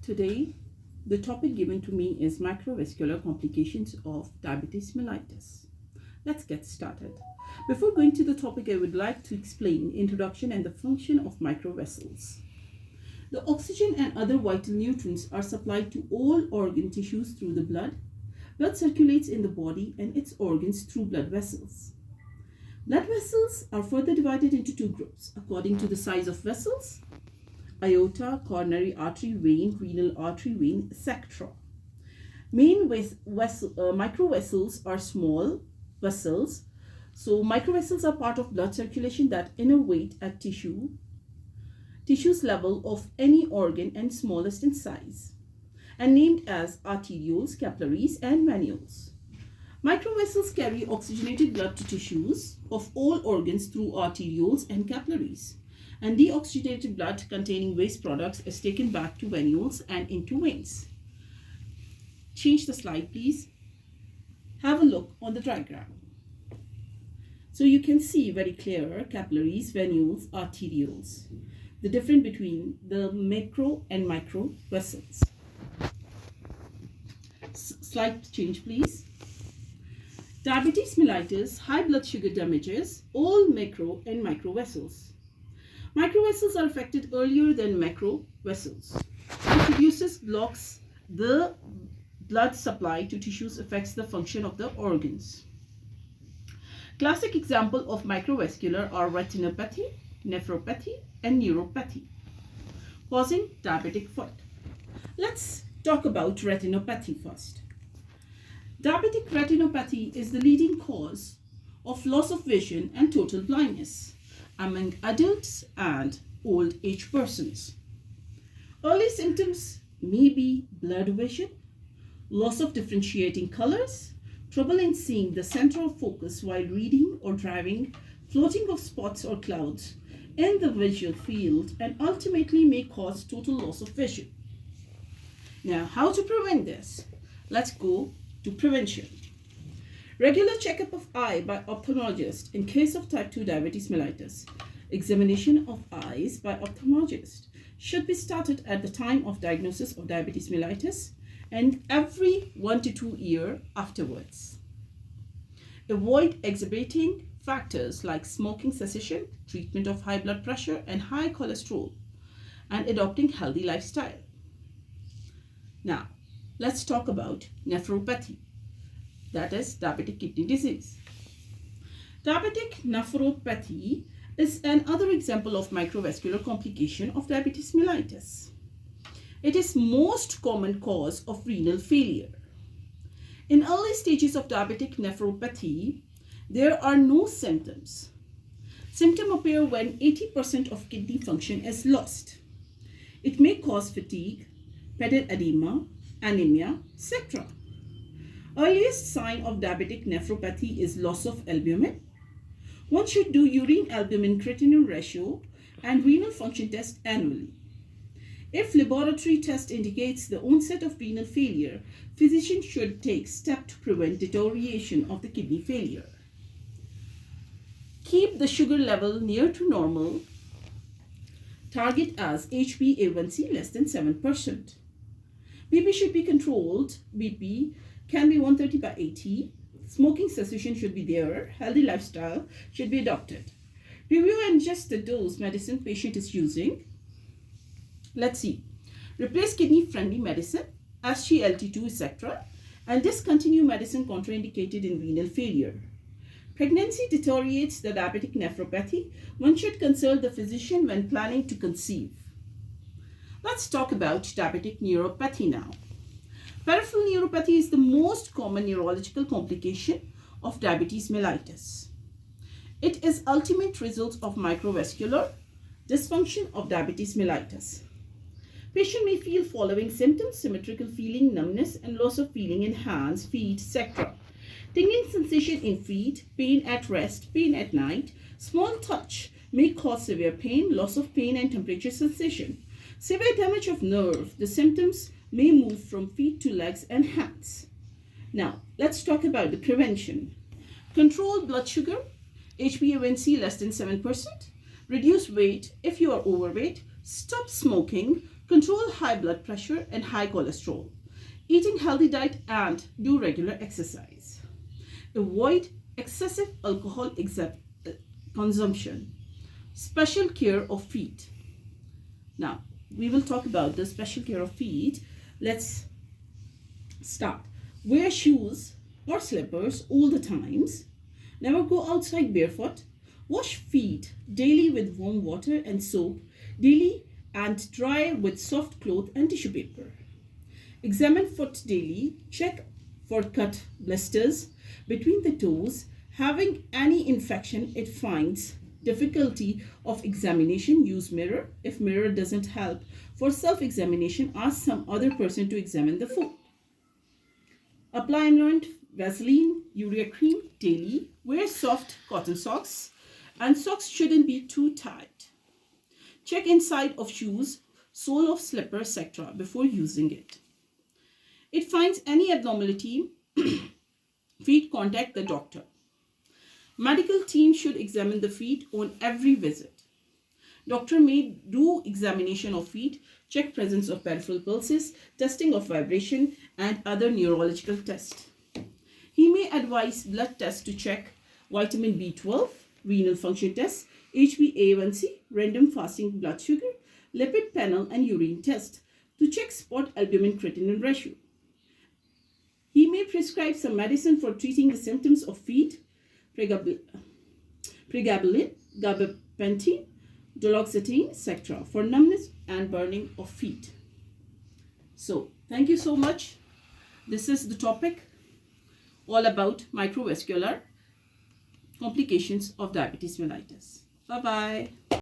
Today, the topic given to me is microvascular complications of diabetes mellitus. Let's get started. Before going to the topic, I would like to explain introduction and the function of microvessels. The oxygen and other vital nutrients are supplied to all organ tissues through the blood. Blood circulates in the body and its organs through blood vessels. Blood vessels are further divided into two groups according to the size of vessels: aorta, coronary artery, vein, renal artery, vein, etc. Microvessels are small vessels. So microvessels are part of blood circulation that innervate at tissues level of any organ and smallest in size, and named as arterioles, capillaries, and venules. Microvessels carry oxygenated blood to tissues of all organs through arterioles and capillaries, and deoxygenated blood containing waste products is taken back to venules and into veins. Change the slide, please. Have a look on the diagram. So you can see very clear capillaries, venules, arterioles. The difference between the macro and micro vessels. Slide change, please. Diabetes mellitus, high blood sugar damages all macro and micro vessels. Microvessels are affected earlier than macro vessels. It reduces, blocks the blood supply to tissues, affects the function of the organs. Classic example of microvascular are retinopathy, nephropathy, and neuropathy, causing diabetic foot. Let's talk about retinopathy first. Diabetic retinopathy is the leading cause of loss of vision and total blindness among adults and old age persons. Early symptoms may be blurred vision, loss of differentiating colors, trouble in seeing the center of focus while reading or driving, floating of spots or clouds in the visual field, and ultimately may cause total loss of vision. Now, how to prevent this? Let's go to prevention. Regular checkup of eye by ophthalmologist in case of type 2 diabetes mellitus. Examination of eyes by ophthalmologist should be started at the time of diagnosis of diabetes mellitus and every 1 to 2 years afterwards. Avoid exacerbating factors like smoking cessation, treatment of high blood pressure and high cholesterol, and adopting healthy lifestyle. Now, let's talk about nephropathy, that is diabetic kidney disease. Diabetic nephropathy is another example of microvascular complication of diabetes mellitus. It is most common cause of renal failure. In early stages of diabetic nephropathy, there are no symptoms. Symptoms appear when 80% of kidney function is lost. It may cause fatigue, pedal edema, anemia, etc. Earliest sign of diabetic nephropathy is loss of albumin. One should do urine albumin creatinine ratio and renal function test annually. If laboratory test indicates the onset of renal failure, physician should take steps to prevent deterioration of the kidney failure. Keep the sugar level near to normal. Target as HbA1c less than 7%. BP should be controlled. BP can be 130/80. Smoking cessation should be there. Healthy lifestyle should be adopted. Review and adjust the dose medicine patient is using. Let's see. Replace kidney-friendly medicine, SGLT2, etc. and discontinue medicine contraindicated in renal failure. Pregnancy deteriorates the diabetic nephropathy. One should consult the physician when planning to conceive. Let's talk about diabetic neuropathy now. Peripheral neuropathy is the most common neurological complication of diabetes mellitus. It is ultimate result of microvascular dysfunction of diabetes mellitus. Patient may feel following symptoms: symmetrical feeling, numbness, and loss of feeling in hands, feet, etc. Tingling sensation in feet, pain at rest, pain at night. Small touch may cause severe pain, loss of pain and temperature sensation. Severe damage of nerve. The symptoms may move from feet to legs and hands. Now, let's talk about the prevention. Control blood sugar, HbA1c less than 7%. Reduce weight if you are overweight. Stop smoking. Control high blood pressure and high cholesterol. Eating healthy diet and do regular exercise. Avoid excessive alcohol consumption. Special care of feet. Now, we will talk about the special care of feet. Let's start. Wear shoes or slippers all the times. Never go outside barefoot. Wash feet daily with warm water and soap daily and dry with soft cloth and tissue paper. Examine foot daily. Check for cut, blisters between the toes. Having any infection it finds difficulty of examination, use mirror. If mirror doesn't help for self-examination, ask some other person to examine the foot. Apply anoint, Vaseline, urea cream daily. Wear soft cotton socks and socks shouldn't be too tight. Check inside of shoes, sole of slipper, etc. before using it. It finds any abnormality, feet, contact the doctor. Medical team should examine the feet on every visit. Doctor may do examination of feet, check presence of peripheral pulses, testing of vibration and other neurological tests. He may advise blood tests to check vitamin B12, renal function tests, HbA1c, random fasting blood sugar, lipid panel and urine test to check spot albumin creatinine ratio. He may prescribe some medicine for treating the symptoms of feet, pregabalin, gabapentin, duloxetine, etc. for numbness and burning of feet. So, thank you so much. This is the topic all about microvascular complications of diabetes mellitus. Bye-bye.